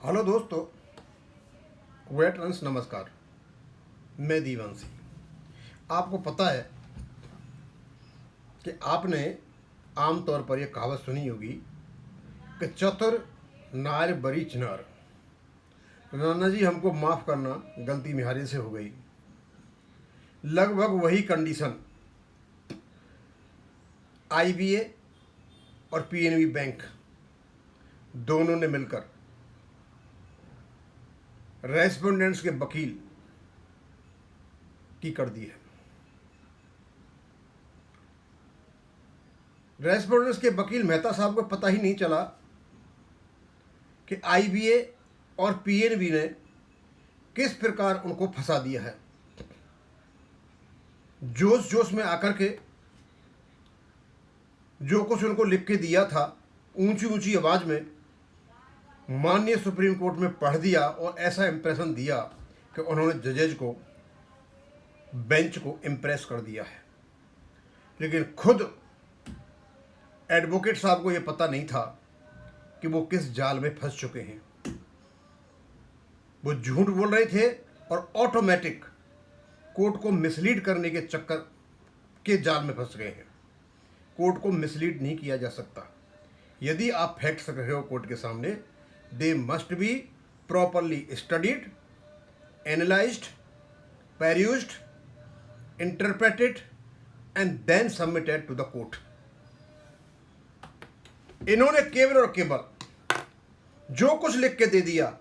Hello दोस्तों, veterans नमस्कार। मैं दीवांशी। आपको पता है कि आपने आमतौर पर यह कहावत सुनी होगी कि चतुर नार बरी चिनार। नाना जी, हमको माफ़ करना, गलती मेहारे से हो गई। लगभग वही कंडीशन आईबीए और पीएनबी बैंक दोनों ने मिलकर रेस्पोंडेंट्स के वकील की कर दी है। रेस्पोंडेंट्स के वकील मेहता साहब को पता ही नहीं चला कि आईबीए और पीएनबी ने किस प्रकार उनको फंसा दिया है। जोश जोश में आकर के जो कुछ उनको लिख के दिया था, ऊंची ऊंची आवाज़ में माननीय सुप्रीम कोर्ट में पढ़ दिया और ऐसा इम्प्रेशन दिया कि उन्होंने जजेज को, बेंच को इम्प्रेस कर दिया है। लेकिन खुद एडवोकेट साहब को यह पता नहीं था कि वो किस जाल में फंस चुके हैं। वो झूठ बोल रहे थे और ऑटोमेटिक कोर्ट को मिसलीड करने के चक्कर के जाल में फंस गए हैं। कोर्ट को मिसलीड नहीं किया जा सकता। यदि आप फैक्ट्स रख रहे हो कोर्ट के सामने, they must be properly studied, analysed, perused, interpreted and then submitted to the court. इन्होंने केवल और केवल जो कुछ लिख के दे दिया,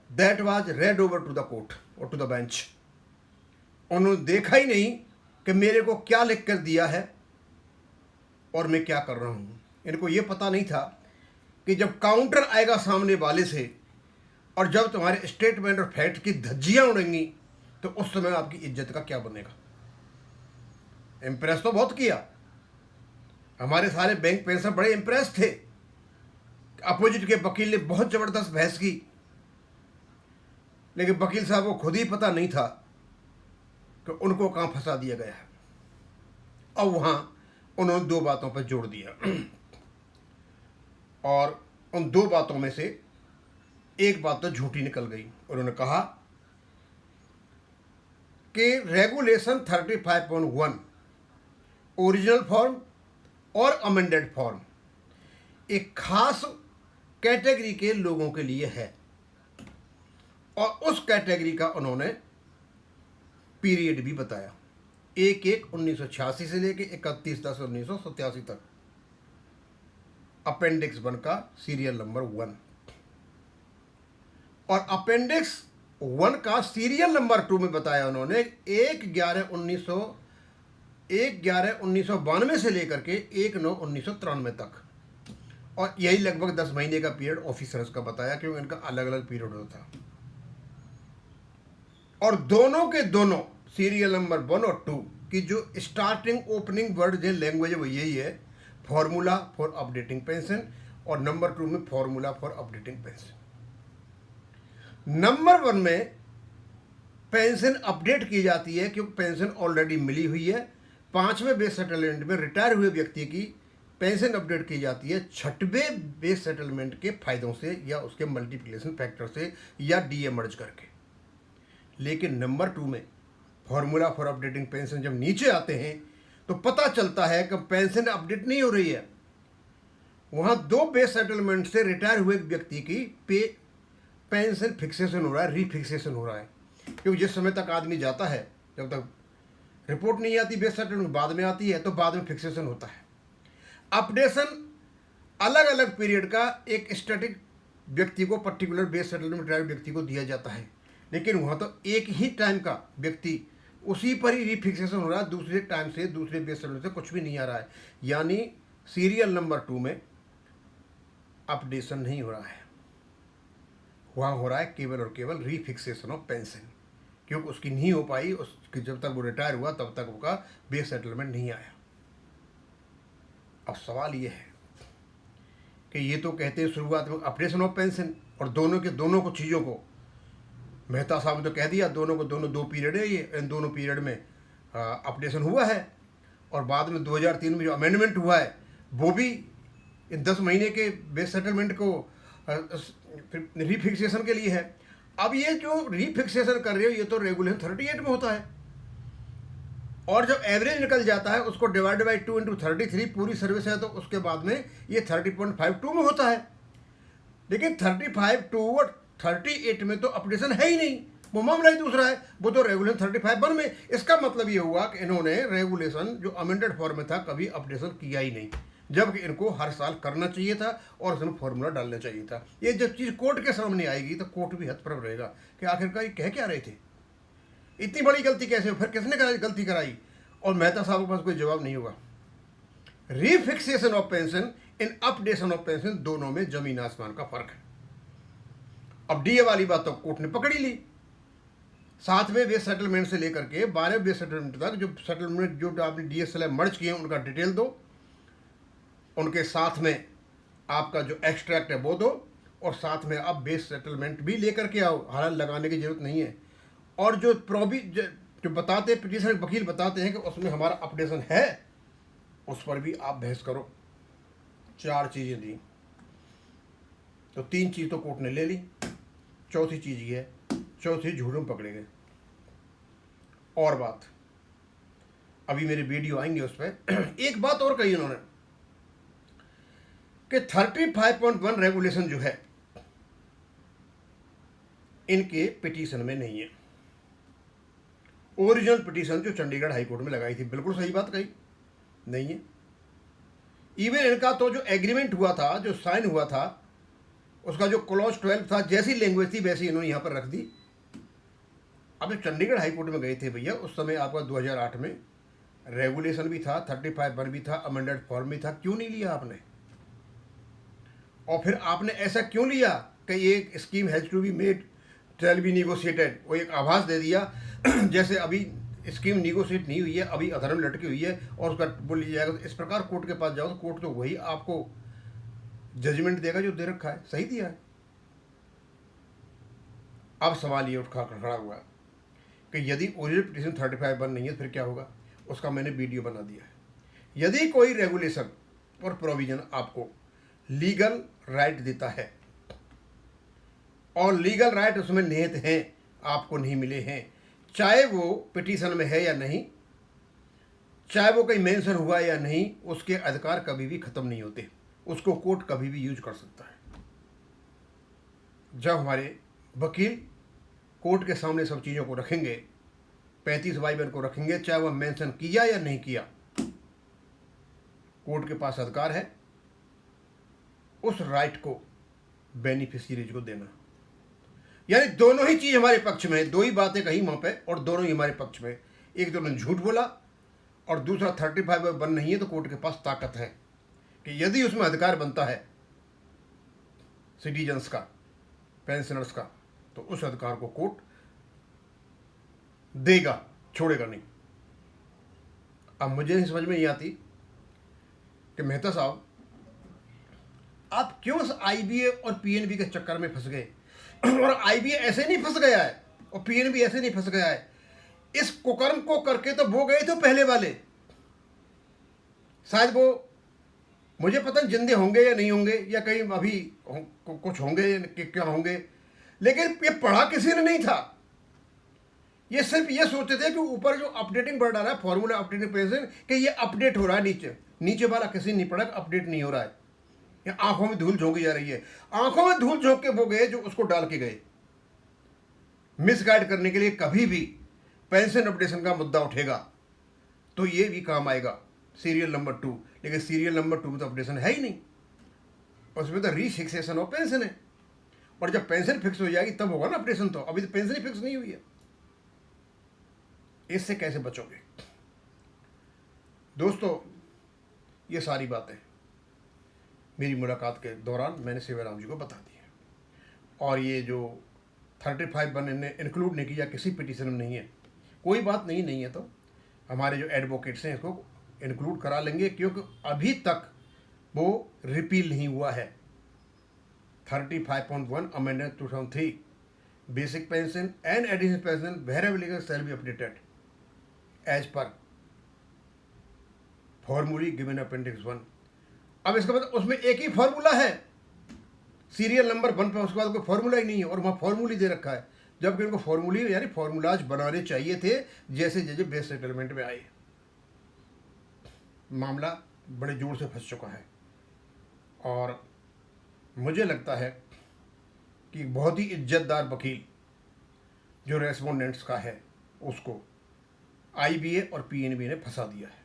that was read over to the court और टू द बेंच। उन्होंने देखा ही नहीं कि मेरे को क्या लिख कर दिया है और मैं क्या कर रहा हूं। इनको ये पता नहीं था कि जब काउंटर आएगा सामने वाले से और जब तुम्हारे स्टेटमेंट और फैक्ट की धज्जियां उड़ेंगी तो उस समय आपकी इज्जत का क्या बनेगा। इम्प्रेस तो बहुत किया, हमारे सारे बैंक पेंशनर बड़े इम्प्रेस थे। अपोजिट के वकील ने बहुत ज़बरदस्त बहस की, लेकिन वकील साहब को खुद ही पता नहीं था कि उनको कहाँ फंसा दिया गया है। और वहाँ उन्होंने दो बातों पर जोड़ दिया और उन दो बातों में से एक बात तो झूठी निकल गई। उन्होंने कहा कि रेगुलेशन 35.1 ओरिजिनल फॉर्म और अमेंडेड फॉर्म एक खास कैटेगरी के लोगों के लिए है और उस कैटेगरी का उन्होंने पीरियड भी बताया, 1/1/1986 से लेके 31/10/1987 तक। अपेंडिक्स 1 का सीरियल नंबर 1 और अपेंडिक्स 1 का सीरियल नंबर 2 में बताया उन्होंने 1/11/1992 से लेकर के 1/9/1993 तक। और यही लगभग 10 महीने का पीरियड ऑफिसर्स का बताया, क्योंकि इनका अलग अलग पीरियड होता था। और दोनों के दोनों सीरियल नंबर 1 और 2 की जो स्टार्टिंग ओपनिंग वर्ड जो लैंग्वेज है वो यही है, फॉर्मूला फॉर अपडेटिंग पेंशन, और नंबर 2 में formula for updating pension. Number 1 में पेंशन अपडेट की जाती है क्योंकि पेंशन ऑलरेडी मिली हुई है। 5वें बेस सेटलमेंट में रिटायर हुए व्यक्ति की पेंशन अपडेट की जाती है 6वें बेस सेटलमेंट के फायदों से या उसके मल्टीप्लिकेशन फैक्टर से या डीए मर्ज करके। लेकिन नंबर 2 में फॉर्मूला फॉर अपडेटिंग पेंशन जब नीचे आते हैं तो पता चलता है कि पेंशन अपडेट नहीं हो रही है। वहाँ 2 बेस सेटलमेंट से रिटायर हुए व्यक्ति की पेंशन फिक्सेशन हो रहा है, रीफिक्सेशन हो रहा है। क्योंकि जिस समय तक आदमी जाता है, जब तक रिपोर्ट नहीं आती बेस सेटलमेंट बाद में आती है, तो बाद में फिक्सेशन होता है। अपडेशन अलग अलग पीरियड का एक स्टैटिक व्यक्ति को, पर्टिकुलर बेस सेटलमेंट रिटायर्ड व्यक्ति को दिया जाता है, लेकिन वहाँ तो एक ही टाइम का व्यक्ति उसी पर ही रीफिक्सेशन हो रहा है, दूसरे टाइम से दूसरे बेस सेटलमेंट से कुछ भी नहीं आ रहा है। यानी सीरियल नंबर 2 में अपडेशन नहीं हो रहा है, वहाँ हो रहा है केवल और केवल रीफिक्सेशन ऑफ पेंशन, क्योंकि उसकी नहीं हो पाई, उसकी जब तक वो रिटायर हुआ तब तक उसका बेस सेटलमेंट नहीं आया। अब सवाल ये है कि ये तो कहते हैं शुरुआत में अपडेशन ऑफ पेंशन, और दोनों के दोनों को चीज़ों को मेहता साहब ने तो कह दिया दोनों को दोनों 2 पीरियड है, ये इन दोनों पीरियड में अपडेशन हुआ है। और बाद में 2003 में जो अमेंडमेंट हुआ है वो भी इन 10 महीने के बेस सेटलमेंट को फिर रीफिक्सेशन के लिए है। अब ये जो रीफिक्सेशन कर रहे हो ये तो रेगुलेशन 38 में होता है, और जब एवरेज निकल जाता है उसको डिवाइड बाई 2 इंटू 33 पूरी सर्विस है तो उसके बाद में ये 30.52 में होता है। लेकिन 35.2 और 38 में तो अपडेशन है ही नहीं, वो मामला ही दूसरा है, वो तो रेगुलेशन 35.1 में। इसका मतलब ये हुआ कि इन्होंने रेगुलेशन जो अमेंडेड फॉर्म में था कभी अपडेशन किया ही नहीं, जबकि इनको हर साल करना चाहिए था और उसमें फॉर्मूला डालना चाहिए था। ये जब चीज़ कोर्ट के सामने आएगी तो कोर्ट भी हतप्रभ रहेगा कि आखिरकार ये कह क्या रहे थे, इतनी बड़ी गलती कैसे, फिर किसने गलती कराई, और मेहता साहब के पास कोई जवाब नहीं होगा। Refixation of pension in updation of pension दोनों में जमीन आसमान का फर्क है। अब डीए वाली बात तो कोर्ट ने पकड़ी ली, 7वें बेस सेटलमेंट से लेकर के 12वें बेस सेटलमेंट तक जो सेटलमेंट जो आपने डीएसएल मर्ज किए उनका डिटेल दो, उनके साथ में आपका जो एक्सट्रैक्ट है वो दो, और साथ में आप बेस सेटलमेंट भी लेकर के आओ, हालांकि लगाने की जरूरत नहीं है। और जो जो बताते पिटीशन वकील बताते हैं कि उसमें हमारा अपडेशन है, उस पर भी आप बहस करो। 4 चीज़ें दी तो 3 चीज़ तो कोर्ट ने ले ली, चौथी चीज़ ये है, चौथी झूठ में पकड़े गए। और बात अभी मेरी वीडियो आएंगे उस पर। एक बात और कही उन्होंने कि 35.1 रेगुलेशन जो है इनके पिटीशन में नहीं है। ओरिजिनल पिटीशन जो चंडीगढ़ हाई कोर्ट में लगाई थी, बिल्कुल सही बात कही, नहीं है। इवन इनका तो जो एग्रीमेंट हुआ था, जो साइन हुआ था, उसका जो क्लॉज 12 था, जैसी लैंग्वेज थी वैसी इन्होंने यहाँ पर रख दी। अब जब चंडीगढ़ हाई कोर्ट में गए थे भैया, उस समय आपका 2008 में रेगुलेशन भी था, 35.1 भी था, अमेंडेड फॉर्म भी था, क्यों नहीं लिया आपने? और फिर आपने ऐसा क्यों लिया कि ये scheme has to be made tell be negotiated, वो एक आभास दे दिया जैसे अभी स्कीम निगोशिएट नहीं हुई है, अभी अधर में लटकी हुई है और उसका बोल लिया जाएगा। इस प्रकार कोर्ट के पास जाओ तो कोर्ट तो वही आपको जजमेंट देगा जो दे रखा है, सही दिया है। अब सवाल ये खड़ा हुआ कि यदि ओरिजिनल पिटीशन 35.1 नहीं है फिर क्या होगा, उसका मैंने वीडियो बना दिया है। यदि कोई रेगुलेशन और प्रोविजन आपको लीगल राइट देता है और लीगल राइट उसमें निहित हैं, आपको नहीं मिले हैं, चाहे वो पिटीशन में है या नहीं, चाहे वो कहीं मेंशन हुआ या नहीं, उसके अधिकार कभी भी खत्म नहीं होते, उसको कोर्ट कभी भी यूज कर सकता है। जब हमारे वकील कोर्ट के सामने सब चीज़ों को रखेंगे, 35/1 को रखेंगे, चाहे वह मेंशन किया या नहीं किया, कोर्ट के पास अधिकार है उस राइट को बेनिफिशियरीज को देना। यानी दोनों ही चीज़ हमारे पक्ष में है, 2 ही बातें कही वहाँ पे और दोनों ही हमारे पक्ष में। एक तो उन्होंने झूठ बोला और दूसरा 35/1 नहीं है तो कोर्ट के पास ताकत है कि यदि उसमें अधिकार बनता है सिटीजन्स का, पेंशनर्स का, तो उस अधिकार को कोर्ट देगा, छोड़ेगा नहीं। अब मुझे नहीं समझ में नहीं आती कि मेहता साहब आप क्यों उस आईबीए और पीएनबी के चक्कर में फंस गए। और आईबीए ऐसे नहीं फंस गया है और पीएनबी ऐसे नहीं फंस गया है, इस कुकर्म को करके तो वो गए थे पहले वाले, शायद वो मुझे पता नहीं जिंदे होंगे या नहीं होंगे या कहीं अभी कुछ होंगे कि क्या होंगे, लेकिन ये पढ़ा किसी ने नहीं था। ये सिर्फ ये सोचते थे कि ऊपर जो अपडेटिंग बढ़ रहा है फॉर्मूला अपडेटिंग पेंशन कि ये अपडेट हो रहा है, नीचे वाला किसी ने नहीं पढ़ा, अपडेट नहीं हो रहा है, या आंखों में धूल झोंकी जा रही है। आंखों में धूल झोंक के वो गए जो उसको डाल के गए मिसगाइड करने के लिए। कभी भी पेंशन अपडेशन का मुद्दा उठेगा तो ये भी काम आएगा, सीरियल नंबर 2, लेकिन सीरियल नंबर 2 में तो अपडेशन है ही नहीं, उसमें तो रीफिक्सेशन ऑफ पेंशन है, और जब पेंशन फिक्स हो जाएगी तब होगा ना अपडेशन, तो अभी तो पेंशन ही फिक्स नहीं हुई है। इससे कैसे बचोगे दोस्तों? ये सारी बातें मेरी मुलाकात के दौरान मैंने सेवाराम जी को बता दी है, और ये जो 35/1 इन्हें इंक्लूड नहीं किया, किसी पिटीशन में नहीं है, कोई बात नहीं है तो हमारे जो एडवोकेट्स हैं इसको इंक्लूड करा लेंगे, क्योंकि अभी तक वो रिपील नहीं हुआ है। 35.1 amendment 2003 basic pension and additional pension variable legal shall be updated as per formula given appendix 1। अब इसका मतलब उसमें एक ही फॉर्मूला है, सीरियल नंबर 1 पे उसके बाद कोई फार्मूला ही नहीं है और वहाँ फार्मूली दे रखा है, जबकि उनको फार्मूली यानी फार्मूलाज बनाने चाहिए थे जैसे जैसे बेस सेटलमेंट में आए। मामला बड़े जोर से फंस चुका है और मुझे लगता है कि बहुत ही इज्जतदार वकील जो रेस्पोंडेंट्स का है उसको आईबीए और पीएनबी ने फंसा दिया है।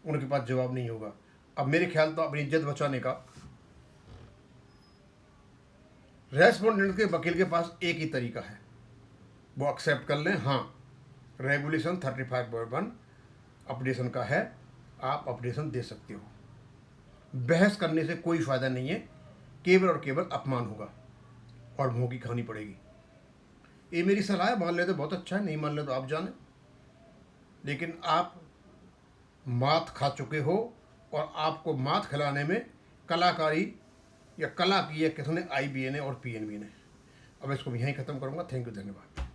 उनके पास जवाब नहीं होगा। अब मेरे ख्याल तो अपनी इज्जत बचाने का रेस्पोंडेंट के वकील के पास एक ही तरीका है, वो एक्सेप्ट कर लें, हाँ रेगुलेशन 35.1 अपडेशन का है, आप अपडेशन दे सकते हो। बहस करने से कोई फ़ायदा नहीं है, केवल और केवल अपमान होगा और मुंह की खानी पड़ेगी। ये मेरी सलाह है, मान ले तो बहुत अच्छा है, नहीं मान ले तो आप जाने। लेकिन आप मात खा चुके हो और आपको मात खिलाने में कलाकारी या कला की है किसने, आईबीए ने और पीएनबी ने। अब इसको यहीं ख़त्म करूँगा। थैंक यू, धन्यवाद।